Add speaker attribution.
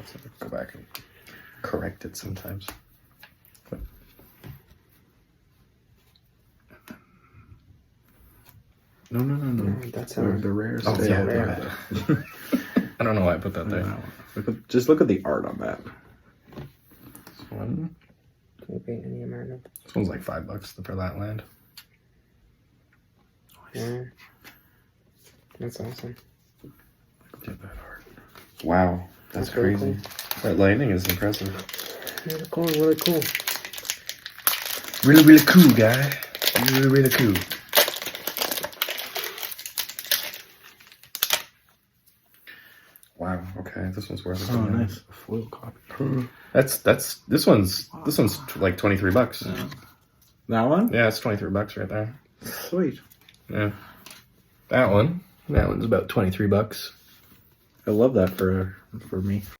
Speaker 1: So go back and correct it sometimes. But, no.
Speaker 2: That's
Speaker 1: The rare
Speaker 2: Oh,
Speaker 1: stale.
Speaker 2: yeah, rare.
Speaker 1: I don't know why I put that there.
Speaker 3: Just look at the art on that.
Speaker 1: This one. This one's like $5 for that land.
Speaker 2: Yeah. That's awesome.
Speaker 1: Get that art.
Speaker 3: Wow, that's
Speaker 2: really
Speaker 3: crazy.
Speaker 2: cool.
Speaker 3: That lightning is impressive.
Speaker 2: Really cool, really cool.
Speaker 1: Really cool, guy. Really cool.
Speaker 3: Wow. Okay, this one's worth it.
Speaker 1: Oh, nice. A foil copy. This one's like $23.
Speaker 3: That one?
Speaker 1: Yeah, it's $23 right there.
Speaker 3: Sweet.
Speaker 1: Yeah. That one's about $23.
Speaker 3: I love that for me.